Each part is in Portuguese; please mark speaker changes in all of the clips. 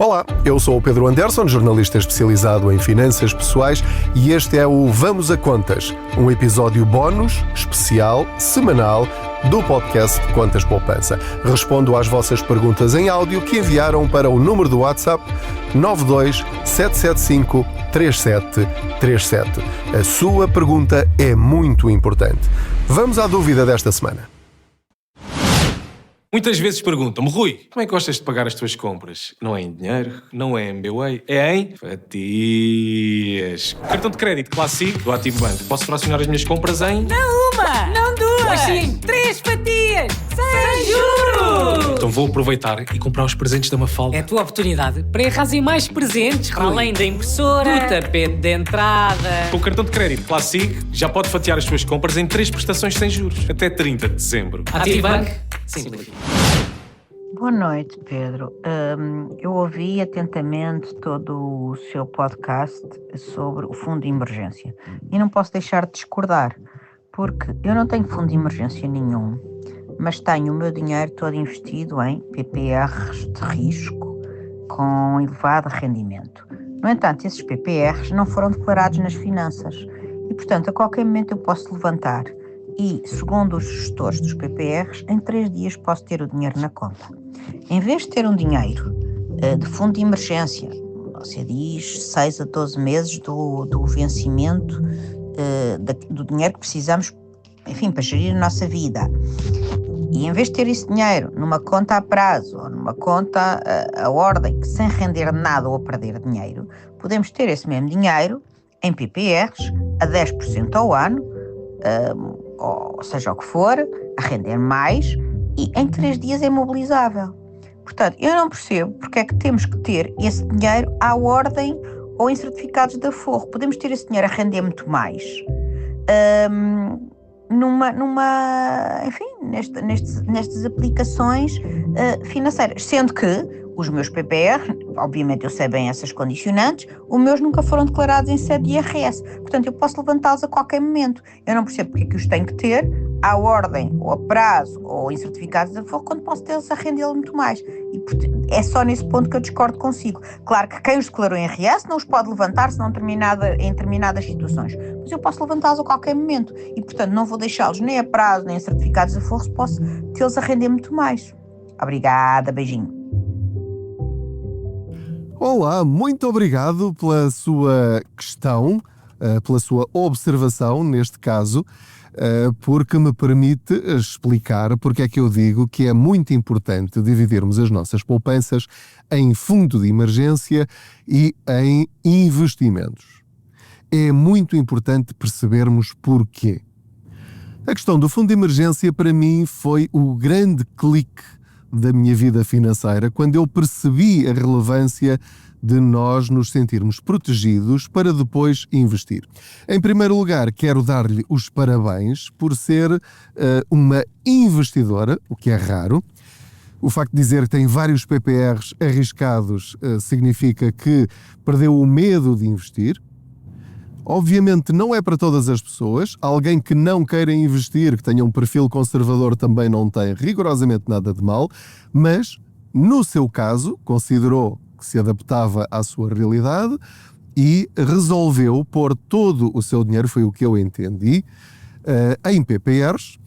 Speaker 1: Olá, eu sou o Pedro Anderson, jornalista especializado em finanças pessoais, e este é o Vamos a Contas, um episódio bónus, especial, semanal, do podcast Contas Poupança. Respondo às vossas perguntas em áudio que enviaram para o número do WhatsApp 92 775 3737. A sua pergunta é muito importante. Vamos à dúvida desta semana.
Speaker 2: Muitas vezes perguntam-me: Rui, como é que gostas de pagar as tuas compras? Não é em dinheiro, não é em MBWay, é em fatias. Cartão de crédito Classic do Ativo Banco. Posso fracionar as minhas compras em...
Speaker 3: Não uma, não duas, mas sim 3 fatias, sem juros!
Speaker 2: Então vou aproveitar e comprar os presentes da Mafalda.
Speaker 3: É a tua oportunidade para errar em mais presentes, para além da impressora, do tapete de entrada.
Speaker 2: Com o cartão de crédito Classic, já pode fatiar as suas compras em 3 prestações sem juros, até 30 de dezembro.
Speaker 3: Ativo Banco, simplifica.
Speaker 4: Boa noite, Pedro. Eu ouvi atentamente todo o seu podcast sobre o fundo de emergência e não posso deixar de discordar, porque eu não tenho fundo de emergência nenhum, mas tenho o meu dinheiro todo investido em PPRs de risco com elevado rendimento. No entanto, esses PPRs não foram declarados nas finanças e, portanto, a qualquer momento eu posso levantar e, segundo os gestores dos PPRs, em 3 dias posso ter o dinheiro na conta. Em vez de ter um dinheiro de fundo de emergência, você diz 6 a 12 meses do vencimento do dinheiro que precisamos, enfim, para gerir a nossa vida, e em vez de ter esse dinheiro numa conta a prazo ou numa conta a ordem, sem render nada ou a perder dinheiro, podemos ter esse mesmo dinheiro em PPRs a 10% ao ano, ou seja o que for, a render mais, e em 3 dias é imobilizável. Portanto, eu não percebo porque é que temos que ter esse dinheiro à ordem ou em certificados de aforro. Podemos ter esse dinheiro a render muito mais nestas aplicações financeiras, sendo que os meus PPR, obviamente eu sei bem essas condicionantes, os meus nunca foram declarados em sede de IRS, portanto eu posso levantá-los a qualquer momento. Eu não percebo porque é que os tenho que ter à ordem, ou a prazo, ou em certificados de aforro, quando posso tê-los a render muito mais. E é só nesse ponto que eu discordo consigo. Claro que quem os declarou em IRS não os pode levantar senão em determinadas situações, mas eu posso levantá-los a qualquer momento e, portanto, não vou deixá-los nem a prazo, nem em certificados de aforro, se posso tê-los a render muito mais. Obrigada, beijinho.
Speaker 1: Olá, muito obrigado pela sua questão, pela sua observação neste caso, porque me permite explicar porque é que eu digo que é muito importante dividirmos as nossas poupanças em fundo de emergência e em investimentos. É muito importante percebermos porquê. A questão do fundo de emergência para mim foi o grande clique da minha vida financeira, quando eu percebi a relevância de nós nos sentirmos protegidos para depois investir. Em primeiro lugar, quero dar-lhe os parabéns por ser uma investidora, o que é raro. O facto de dizer que tem vários PPRs arriscados significa que perdeu o medo de investir. Obviamente não é para todas as pessoas. Alguém que não queira investir, que tenha um perfil conservador, também não tem rigorosamente nada de mal, mas no seu caso considerou que se adaptava à sua realidade e resolveu pôr todo o seu dinheiro, foi o que eu entendi, em PPRs,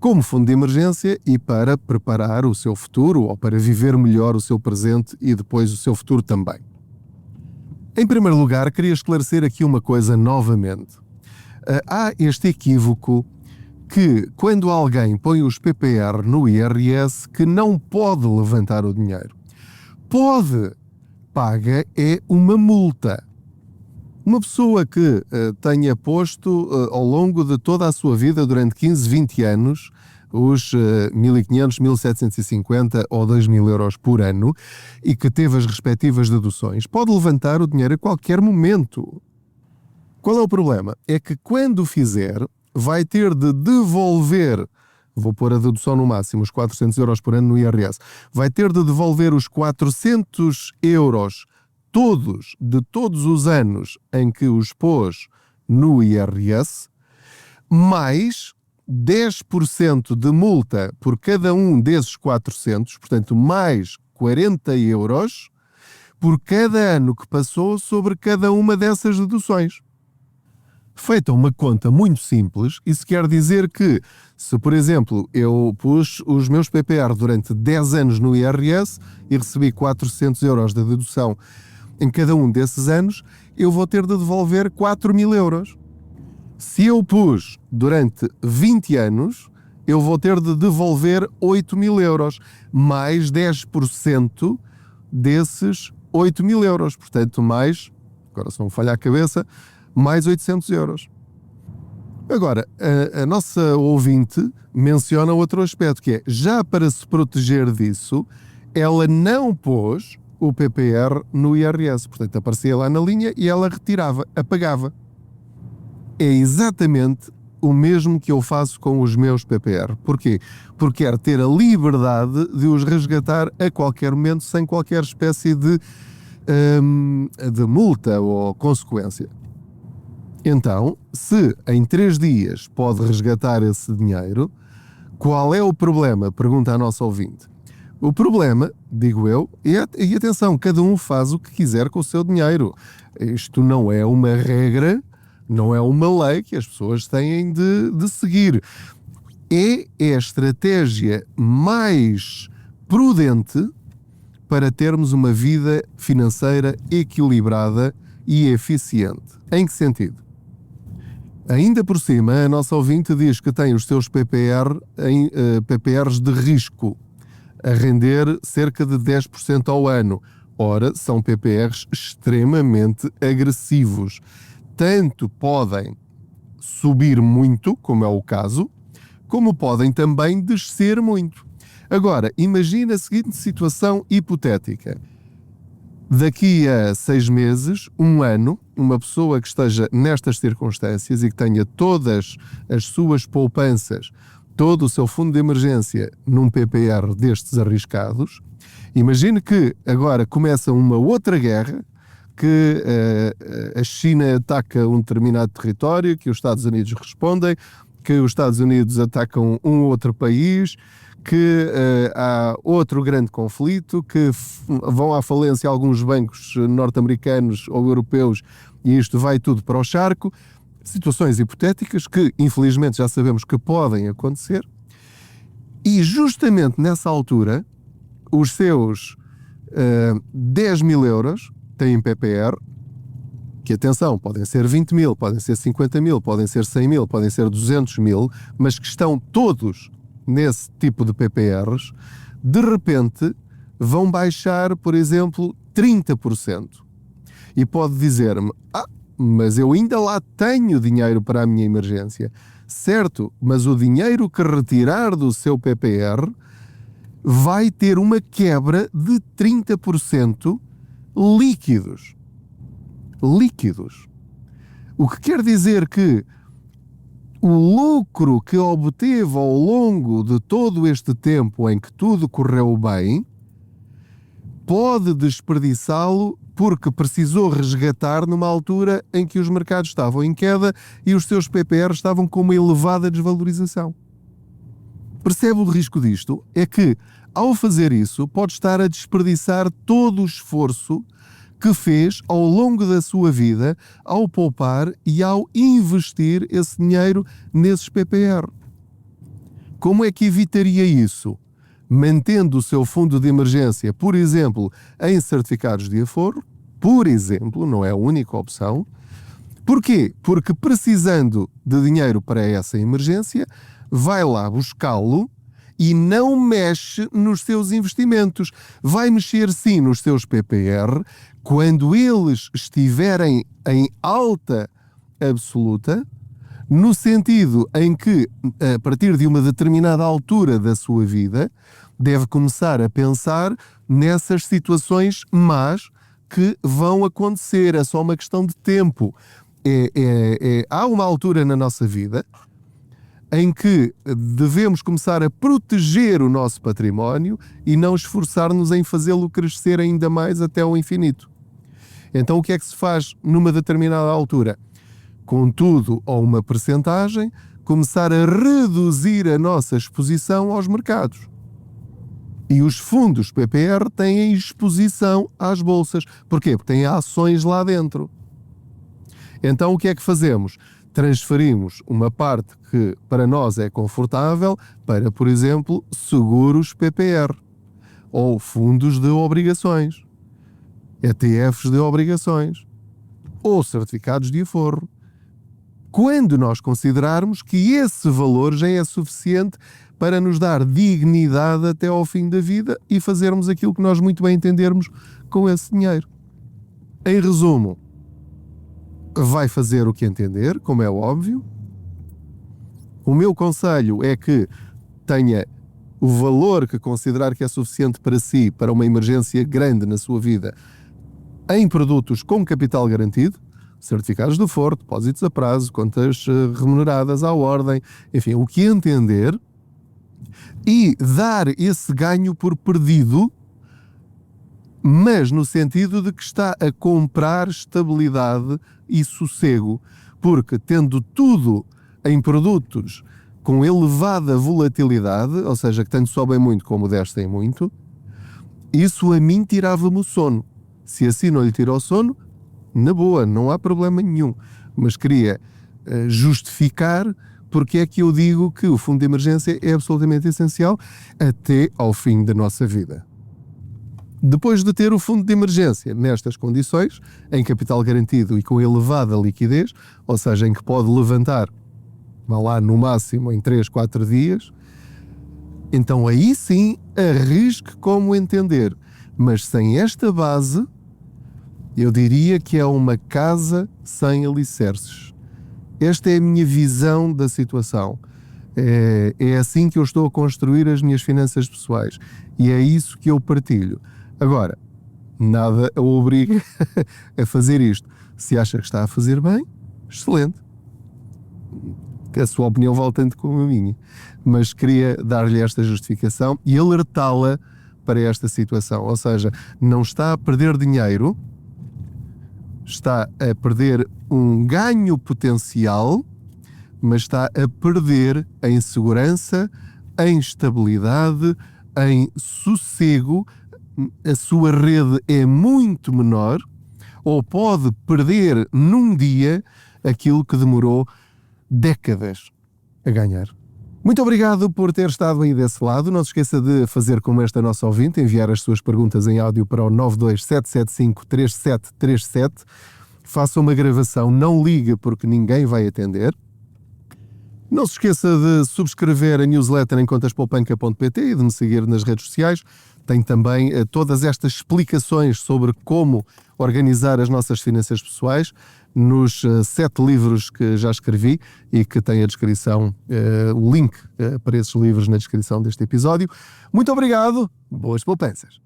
Speaker 1: como fundo de emergência e para preparar o seu futuro ou para viver melhor o seu presente e depois o seu futuro também. Em primeiro lugar, queria esclarecer aqui uma coisa novamente. Há este equívoco que, quando alguém põe os PPR no IRS, que não pode levantar o dinheiro. Pode, paga é uma multa. Uma pessoa que tenha posto ao longo de toda a sua vida, durante 15, 20 anos, os 1.500, 1.750 ou 2.000 euros por ano e que teve as respectivas deduções, pode levantar o dinheiro a qualquer momento. Qual é o problema? É que quando o fizer, vai ter de devolver, vou pôr a dedução no máximo, os 400 euros por ano no IRS, vai ter de devolver os 400 euros de todos os anos em que os pôs no IRS, mais 10% de multa por cada um desses 400, portanto mais 40 euros, por cada ano que passou sobre cada uma dessas deduções. Feita uma conta muito simples, isso quer dizer que, se por exemplo eu pus os meus PPR durante 10 anos no IRS e recebi 400 euros de dedução em cada um desses anos, eu vou ter de devolver 4.000 euros. Se eu pus durante 20 anos, eu vou ter de devolver 8.000 euros, mais 10% desses 8.000 euros. Portanto, mais, agora se não me falha a cabeça, mais 800 euros. Agora, a nossa ouvinte menciona outro aspecto, que é, já para se proteger disso, ela não pôs o PPR no IRS. Portanto, aparecia lá na linha e ela retirava, apagava. É exatamente o mesmo que eu faço com os meus PPR. Porquê? Porque quero ter a liberdade de os resgatar a qualquer momento, sem qualquer espécie de multa ou consequência. Então, se em 3 dias pode resgatar esse dinheiro, qual é o problema? Pergunta a nossa ouvinte. O problema, digo eu, e atenção, cada um faz o que quiser com o seu dinheiro. Isto não é uma regra, não é uma lei que as pessoas têm de seguir. É a estratégia mais prudente para termos uma vida financeira equilibrada e eficiente. Em que sentido? Ainda por cima, a nossa ouvinte diz que tem os seus PPR em PPRs de risco, a render cerca de 10% ao ano. Ora, são PPRs extremamente agressivos. Tanto podem subir muito, como é o caso, como podem também descer muito. Agora, imagina a seguinte situação hipotética. Daqui a 6 meses, 1 ano, uma pessoa que esteja nestas circunstâncias e que tenha todas as suas poupanças, todo o seu fundo de emergência num PPR destes arriscados, imagine que agora começa uma outra guerra, que a China ataca um determinado território, que os Estados Unidos respondem, que os Estados Unidos atacam um outro país, que há outro grande conflito, que vão à falência alguns bancos norte-americanos ou europeus e isto vai tudo para o charco. Situações hipotéticas que, infelizmente, já sabemos que podem acontecer. E justamente nessa altura, os seus 10.000 euros têm PPR, que atenção, podem ser 20.000, podem ser 50.000, podem ser 100.000, podem ser 200.000, mas que estão todos nesse tipo de PPRs, de repente vão baixar, por exemplo, 30%. E pode dizer-me, mas eu ainda lá tenho dinheiro para a minha emergência. Certo, mas o dinheiro que retirar do seu PPR vai ter uma quebra de 30% líquidos. Líquidos. O que quer dizer que o lucro que obteve ao longo de todo este tempo em que tudo correu bem, pode desperdiçá-lo porque precisou resgatar numa altura em que os mercados estavam em queda e os seus PPR estavam com uma elevada desvalorização. Percebe o risco disto? É que, ao fazer isso, pode estar a desperdiçar todo o esforço que fez ao longo da sua vida ao poupar e ao investir esse dinheiro nesses PPR. Como é que evitaria isso? Mantendo o seu fundo de emergência, por exemplo, em certificados de aforro, por exemplo, não é a única opção. Porquê? Porque precisando de dinheiro para essa emergência, vai lá buscá-lo e não mexe nos seus investimentos. Vai mexer sim nos seus PPR quando eles estiverem em alta absoluta, no sentido em que, a partir de uma determinada altura da sua vida, deve começar a pensar nessas situações más que vão acontecer. É só uma questão de tempo. Há uma altura na nossa vida em que devemos começar a proteger o nosso património e não esforçar-nos em fazê-lo crescer ainda mais até ao infinito. Então, o que é que se faz numa determinada altura? Com tudo ou uma percentagem, começar a reduzir a nossa exposição aos mercados. E os fundos PPR têm exposição às bolsas. Porquê? Porque têm ações lá dentro. Então o que é que fazemos? Transferimos uma parte que para nós é confortável para, por exemplo, seguros PPR ou fundos de obrigações, ETFs de obrigações ou certificados de aforro. Quando nós considerarmos que esse valor já é suficiente para nos dar dignidade até ao fim da vida e fazermos aquilo que nós muito bem entendermos com esse dinheiro. Em resumo, vai fazer o que entender, como é óbvio. O meu conselho é que tenha o valor que considerar que é suficiente para si, para uma emergência grande na sua vida, em produtos com capital garantido, certificados de aforro, depósitos a prazo, contas remuneradas à ordem, enfim, o que entender, e dar esse ganho por perdido, mas no sentido de que está a comprar estabilidade e sossego, porque tendo tudo em produtos com elevada volatilidade, ou seja, que tanto sobem muito como descem muito, isso a mim tirava-me o sono. Se assim não lhe tira o sono, na boa, não há problema nenhum. Mas queria justificar porque é que eu digo que o fundo de emergência é absolutamente essencial até ao fim da nossa vida. Depois de ter o fundo de emergência nestas condições, em capital garantido e com elevada liquidez, ou seja, em que pode levantar, vá lá, no máximo em 3, 4 dias, então aí sim arrisque como entender. Mas sem esta base, eu diria que é uma casa sem alicerces. Esta é a minha visão da situação. É assim que eu estou a construir as minhas finanças pessoais. E é isso que eu partilho. Agora, nada a obriga a fazer isto. Se acha que está a fazer bem, excelente. A sua opinião vale tanto como a minha. Mas queria dar-lhe esta justificação e alertá-la para esta situação. Ou seja, não está a perder dinheiro, está a perder um ganho potencial, mas está a perder em segurança, em estabilidade, em sossego. A sua rede é muito menor, ou pode perder num dia aquilo que demorou décadas a ganhar. Muito obrigado por ter estado aí desse lado. Não se esqueça de fazer como esta nossa ouvinte, enviar as suas perguntas em áudio para o 927753737. Faça uma gravação, não ligue porque ninguém vai atender. Não se esqueça de subscrever a newsletter em contaspoupanca.pt e de me seguir nas redes sociais. Tem também todas estas explicações sobre como organizar as nossas finanças pessoais nos 7 livros que já escrevi e que tem a descrição, o link para esses livros na descrição deste episódio. Muito obrigado, boas poupanças.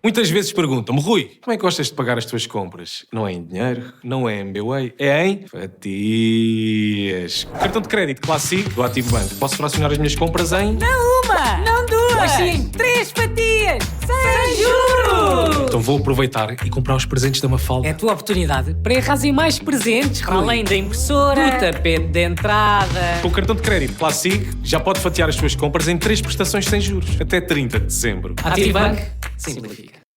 Speaker 2: Muitas vezes perguntam-me, Rui, como é que gostas de pagar as tuas compras? Não é em dinheiro, não é em MBWay, é em fatias. Cartão de crédito Classic do Ativo Banco. Posso fracionar as minhas compras em...
Speaker 3: Não uma, não duas, mas sim 3 fatias, sem juros!
Speaker 2: Então vou aproveitar e comprar os presentes da Mafalda.
Speaker 3: É a tua oportunidade para arrasar mais presentes, para além da impressora, do tapete de entrada.
Speaker 2: Com o cartão de crédito Classic, já pode fatiar as suas compras em 3 prestações sem juros, até 30 de dezembro.
Speaker 3: Ativo Banco, simplifica.